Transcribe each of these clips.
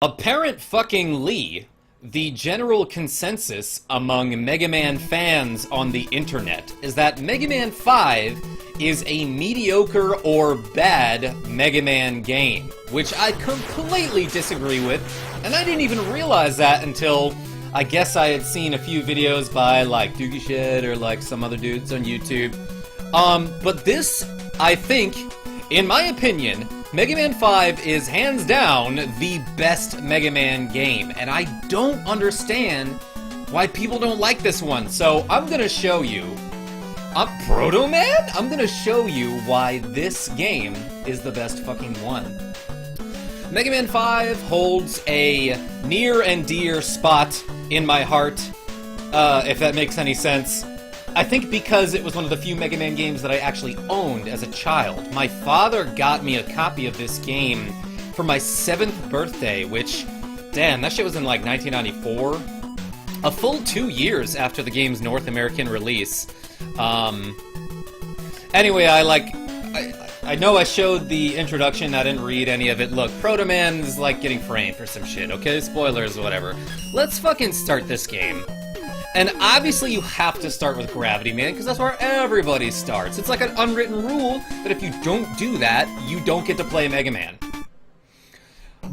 Apparent fucking Lee, the general consensus among Megaman fans on the internet is that Megaman 5 is a mediocre or bad Mega Man game, which I completely disagree with, and I didn't even realize that until I guess I had seen a few videos by like Doogie Shed or like some other dudes on YouTube. But this, I think, in my opinion, Mega Man 5 is hands down the best Mega Man game, and I don't understand why people don't like this one. So I'm gonna show you, Proto Man? I'm gonna show you why this game is the best fucking one. Mega Man 5 holds a near and dear spot in my heart, if that makes any sense. I think because it was one of the few Mega Man games that I actually owned as a child. My father got me a copy of this game for my 7th birthday, which, damn, that shit was in like 1994. A full 2 years after the game's North American release. Anyway, I know I showed the introduction, I didn't read any of it. Look, Proto Man is like getting framed for some shit, okay? Spoilers, whatever. Let's fucking start this game. And obviously you have to start with Gravity Man, because that's where everybody starts. It's like an unwritten rule that if you don't do that, you don't get to play Mega Man.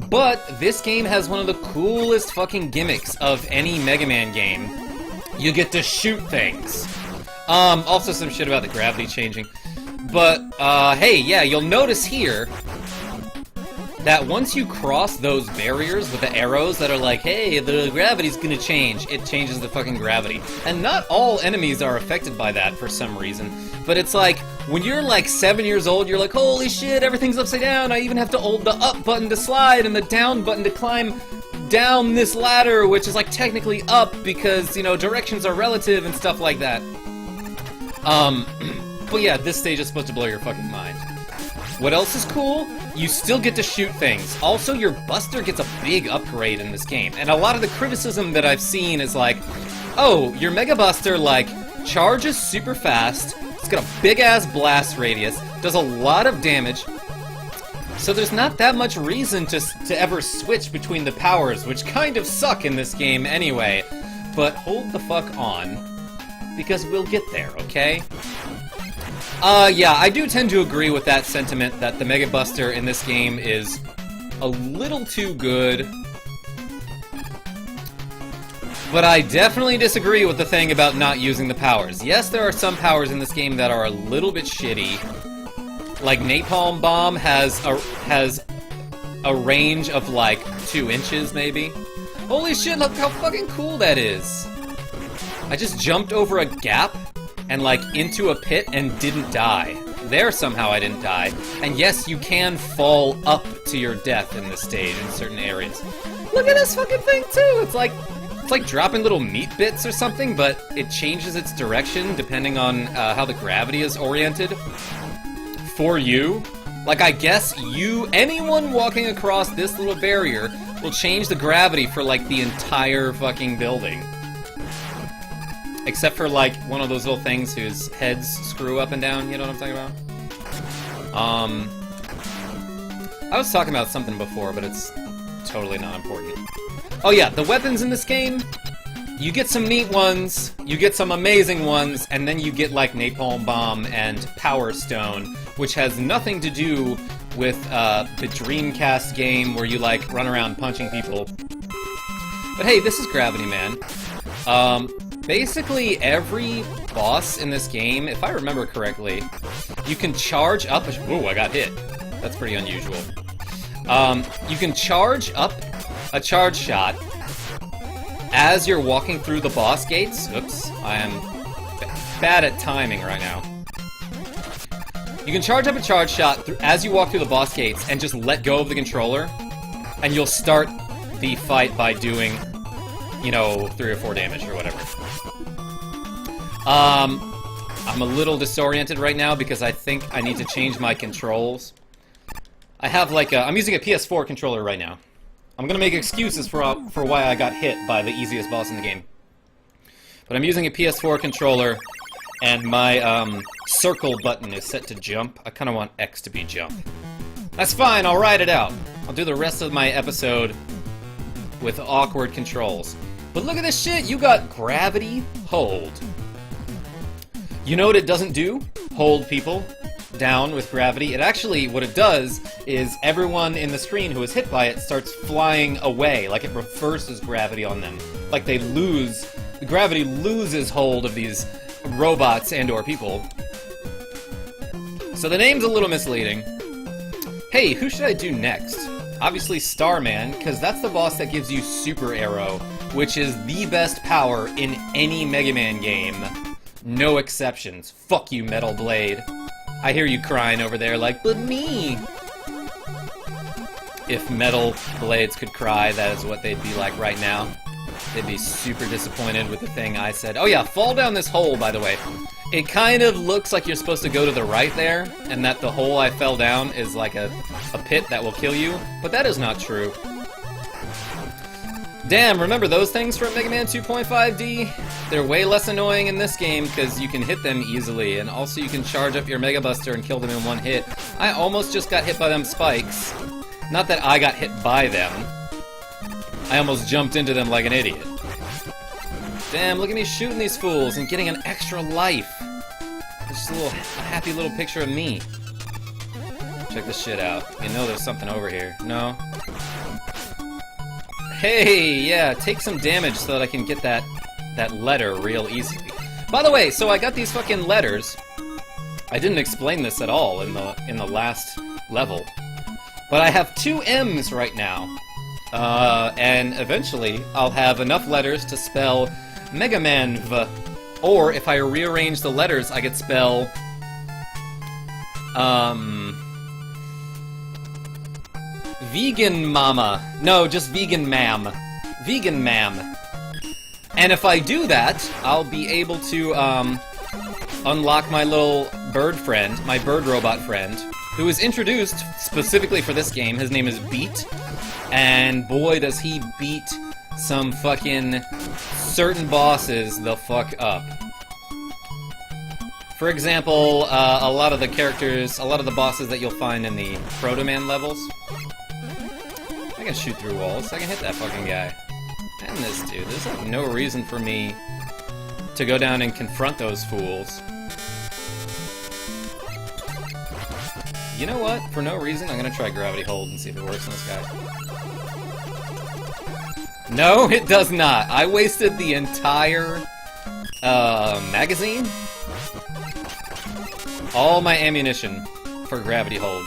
But this game has one of the coolest fucking gimmicks of any Mega Man game. You get to shoot things. Also some shit about the gravity changing. But, hey, yeah, you'll notice here that once you cross those barriers with the arrows that are like, hey, the gravity's gonna change, it changes the fucking gravity. And not all enemies are affected by that for some reason. But it's like, when you're like 7 years old, you're like, holy shit, everything's upside down, I even have to hold the up button to slide and the down button to climb down this ladder, which is like technically up because, you know, directions are relative and stuff like that. But yeah, this stage is supposed to blow your fucking mind. What else is cool? You still get to shoot things. Also, your Buster gets a big upgrade in this game. And a lot of the criticism that I've seen is like, oh, your Mega Buster, like, charges super fast, it's got a big-ass blast radius, does a lot of damage, so there's not that much reason to ever switch between the powers, which kind of suck in this game anyway. But hold the fuck on, because we'll get there, okay? Yeah, I do tend to agree with that sentiment that the Mega Buster in this game is a little too good. But I definitely disagree with the thing about not using the powers. Yes, there are some powers in this game that are a little bit shitty. Like Napalm Bomb has a range of like 2 inches, maybe. Holy shit, look how fucking cool that is! I just jumped over a gap and like into a pit and didn't die. There somehow I didn't die. And yes, you can fall up to your death in this stage in certain areas. Look at this fucking thing too! It's like dropping little meat bits or something, but it changes its direction depending on how the gravity is oriented for you. Like, I guess anyone walking across this little barrier will change the gravity for like the entire fucking building. Except for, like, one of those little things whose heads screw up and down, you know what I'm talking about? I was talking about something before, but it's totally not important. Oh yeah, the weapons in this game, you get some neat ones, you get some amazing ones, and then you get, like, Napalm Bomb and Power Stone, which has nothing to do with, the Dreamcast game where you, like, run around punching people. But hey, this is Gravity Man. Basically, every boss in this game, if I remember correctly, you can charge up Ooh, I got hit. That's pretty unusual. You can charge up a charge shot as you're walking through the boss gates. Oops, I am bad at timing right now. You can charge up a charge shot as you walk through the boss gates and just let go of the controller, and you'll start the fight by doing, you know, 3 or 4 damage or whatever. I'm a little disoriented right now because I think I need to change my controls. I have like I'm using a PS4 controller right now. I'm gonna make excuses for why I got hit by the easiest boss in the game. But I'm using a PS4 controller, and my circle button is set to jump. I kinda want X to be jump. That's fine, I'll ride it out. I'll do the rest of my episode with awkward controls. But look at this shit, you got gravity hold. You know what it doesn't do? Hold people down with gravity. It actually, what it does is everyone in the screen who is hit by it starts flying away, like it reverses gravity on them. Like they lose, the gravity loses hold of these robots and or people. So the name's a little misleading. Hey, who should I do next? Obviously Starman, because that's the boss that gives you Super Arrow, which is the best power in any Mega Man game. No exceptions. Fuck you, Metal Blade. I hear you crying over there like, but me! If Metal Blades could cry, that is what they'd be like right now. They'd be super disappointed with the thing I said. Oh yeah, fall down this hole, by the way. It kind of looks like you're supposed to go to the right there, and that the hole I fell down is like a pit that will kill you, but that is not true. Damn, remember those things from Mega Man 2.5D? They're way less annoying in this game because you can hit them easily, and also you can charge up your Mega Buster and kill them in one hit. I almost just got hit by them spikes. Not that I got hit by them. I almost jumped into them like an idiot. Damn, look at me shooting these fools and getting an extra life. It's just a happy little picture of me. Check this shit out. You know there's something over here. No? Hey, yeah, take some damage so that I can get that letter real easily. By the way, so I got these fucking letters. I didn't explain this at all in the last level. But I have 2 M's right now. And eventually I'll have enough letters to spell Megaman V. Or if I rearrange the letters, I could spell Vegan Mama. No, just Vegan Ma'am. Vegan Ma'am. And if I do that, I'll be able to unlock my little bird friend, my bird robot friend, who is introduced specifically for this game. His name is Beat. And boy, does he beat some fucking certain bosses the fuck up. For example, a lot of the characters, a lot of the bosses that you'll find in the Proto Man levels. I can shoot through walls. I can hit that fucking guy. And this dude. There's like no reason for me to go down and confront those fools. You know what? For no reason, I'm gonna try Gravity Hold and see if it works on this guy. No, it does not. I wasted the entire magazine. All my ammunition for Gravity Hold.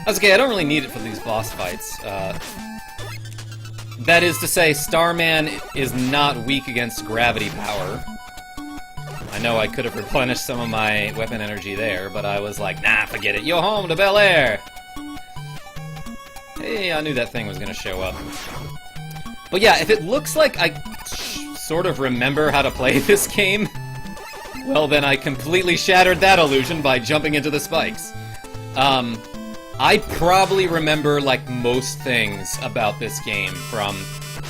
That's okay, I don't really need it for these boss fights. That is to say, Starman is not weak against gravity power. I know I could have replenished some of my weapon energy there, but I was like, nah, forget it. Yo home to Bel Air! Hey, I knew that thing was gonna show up. But yeah, if it looks like I sort of remember how to play this game, well then I completely shattered that illusion by jumping into the spikes. I probably remember, like, most things about this game from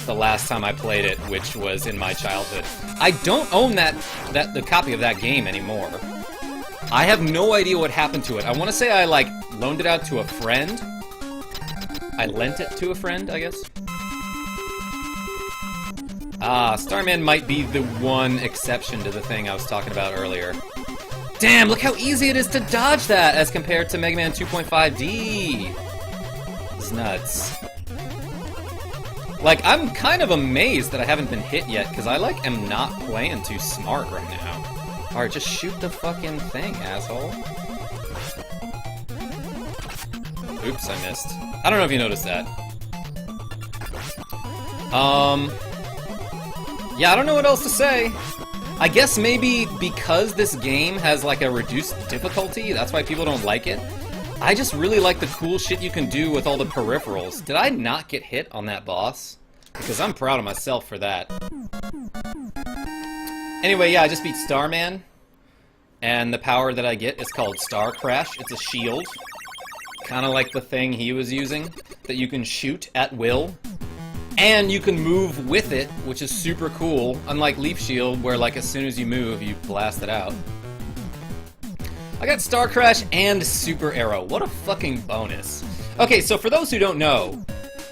the last time I played it, which was in my childhood. I don't own the copy of that game anymore. I have no idea what happened to it. I want to say I, like, loaned it out to a friend. I lent it to a friend, I guess. Starman might be the one exception to the thing I was talking about earlier. Damn, look how easy it is to dodge that as compared to Mega Man 2.5D. It's nuts. Like, I'm kind of amazed that I haven't been hit yet, because I, like, am not playing too smart right now. Alright, just shoot the fucking thing, asshole. Oops, I missed. I don't know if you noticed that. Yeah, I don't know what else to say. I guess maybe because this game has like a reduced difficulty, that's why people don't like it. I just really like the cool shit you can do with all the peripherals. Did I not get hit on that boss? Because I'm proud of myself for that. Anyway, yeah, I just beat Starman. And the power that I get is called Star Crash. It's a shield. Kind of like the thing he was using, that you can shoot at will. And you can move with it, which is super cool, unlike Leaf Shield, where like as soon as you move, you blast it out. I got Star Crash and Super Arrow. What a fucking bonus. Okay, so for those who don't know,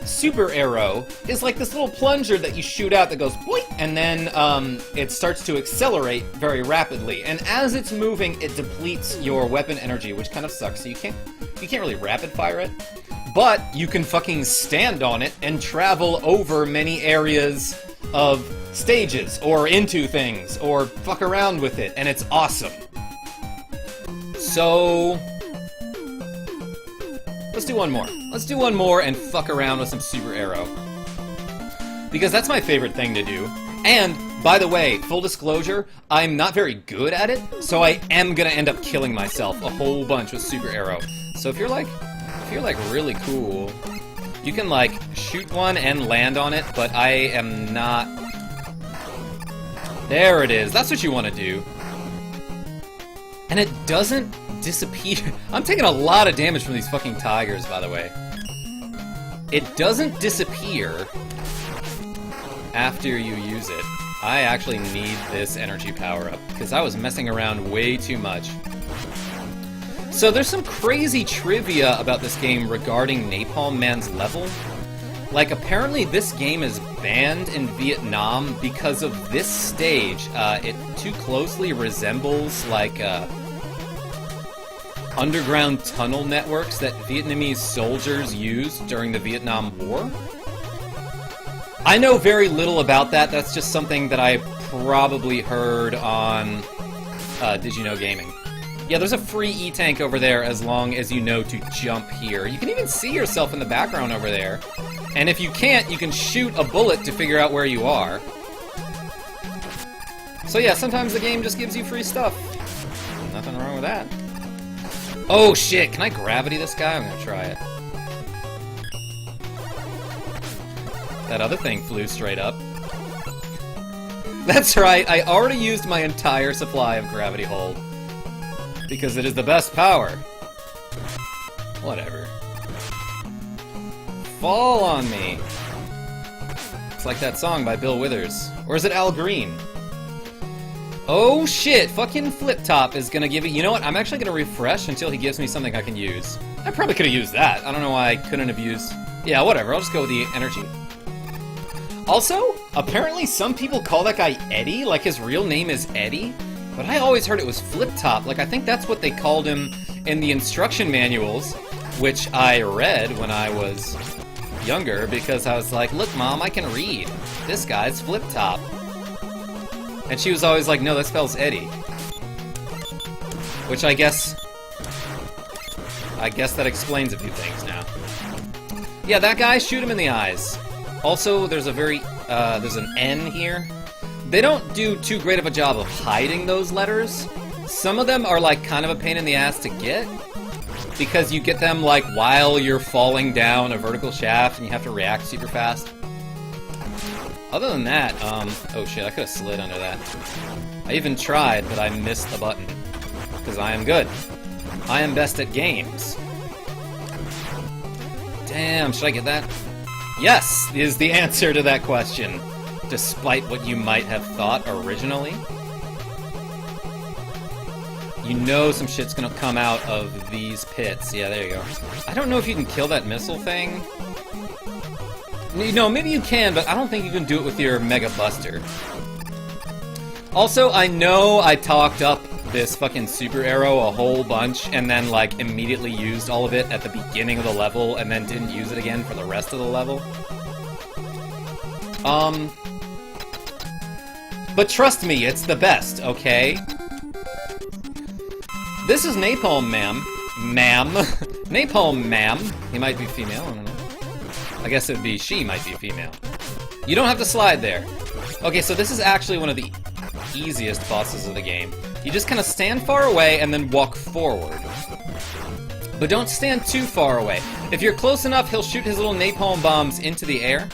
super arrow is like this little plunger that you shoot out that goes boing, and then it starts to accelerate very rapidly. And as it's moving, it depletes your weapon energy, which kind of sucks. So you can't really rapid fire it, but you can fucking stand on it and travel over many areas of stages or into things or fuck around with it, and it's awesome. So let's do one more. Let's do one more and fuck around with some super arrow. Because that's my favorite thing to do. And, by the way, full disclosure, I'm not very good at it, so I am gonna end up killing myself a whole bunch with super arrow. So if you're like really cool, you can like shoot one and land on it, but I am not. There it is. That's what you want to do. And it doesn't disappear. I'm taking a lot of damage from these fucking tigers, by the way. It doesn't disappear after you use it. I actually need this energy power-up, because I was messing around way too much. So there's some crazy trivia about this game regarding Napalm Man's level. Like, apparently this game is banned in Vietnam because of this stage. It too closely resembles, like, underground tunnel networks that Vietnamese soldiers used during the Vietnam War. I know very little about that. That's just something that I probably heard on Did You Know Gaming. Yeah, there's a free E-tank over there as long as you know to jump here. You can even see yourself in the background over there. And if you can't, you can shoot a bullet to figure out where you are. So yeah, sometimes the game just gives you free stuff. Nothing wrong with that. Oh shit, can I gravity this guy? I'm gonna try it. That other thing flew straight up. That's right, I already used my entire supply of gravity hold. Because it is the best power. Whatever. Fall on me. It's like that song by Bill Withers. Or is it Al Green? Oh shit, fucking Flip Top is gonna give it. You know what? I'm actually gonna refresh until he gives me something I can use. I probably could have used that. I don't know why I couldn't have used. Yeah, whatever. I'll just go with the energy. Also, apparently some people call that guy Eddie, like his real name is Eddie. But I always heard it was Flip Top. Like, I think that's what they called him in the instruction manuals, which I read when I was younger, because I was like, look, Mom, I can read. This guy's Flip Top. And she was always like, no, that spells Eddie. Which I guess that explains a few things now. Yeah, that guy, shoot him in the eyes. Also, there's an N here. They don't do too great of a job of hiding those letters. Some of them are like kind of a pain in the ass to get, because you get them like while you're falling down a vertical shaft and you have to react super fast. Other than that, oh shit, I could have slid under that. I even tried, but I missed the button. Because I am good. I am best at games. Damn, should I get that? Yes, is the answer to that question. Despite what you might have thought originally. You know some shit's gonna come out of these pits. Yeah, there you go. I don't know if you can kill that missile thing. You know, maybe you can, but I don't think you can do it with your Mega Buster. Also, I know I talked up this fucking super arrow a whole bunch and then, like, immediately used all of it at the beginning of the level and then didn't use it again for the rest of the level. But trust me, it's the best, okay? This is Napalm Man. Napalm Man. He might be female, I don't know. I guess it would be she might be female. You don't have to slide there. Okay, so this is actually one of the easiest bosses of the game. You just kind of stand far away and then walk forward. But don't stand too far away. If you're close enough, he'll shoot his little napalm bombs into the air.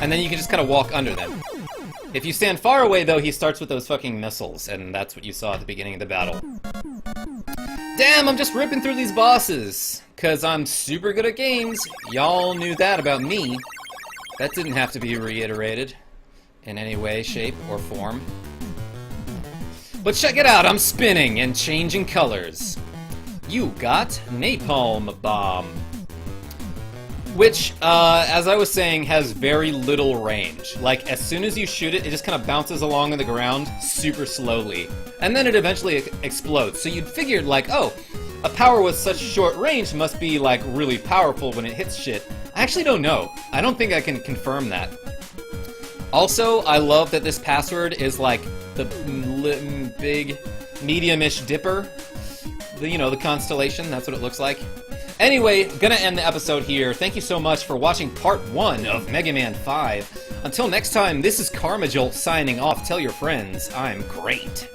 And then you can just kind of walk under them. If you stand far away, though, he starts with those fucking missiles, and that's what you saw at the beginning of the battle. Damn, I'm just ripping through these bosses, because I'm super good at games. Y'all knew that about me. That didn't have to be reiterated in any way, shape, or form. But check it out, I'm spinning and changing colors. You got Napalm Bomb. which, as I was saying, has very little range. Like, as soon as you shoot it, it just kind of bounces along on the ground super slowly. And then it eventually explodes. So you'd figured, like, oh, a power with such short range must be, like, really powerful when it hits shit. I actually don't know. I don't think I can confirm that. Also, I love that this password is, like, the big, medium-ish dipper. The constellation, that's what it looks like. Anyway, gonna end the episode here. Thank you so much for watching part 1 of Megaman 5. Until next time, this is KarmaJolt signing off. Tell your friends I'm great.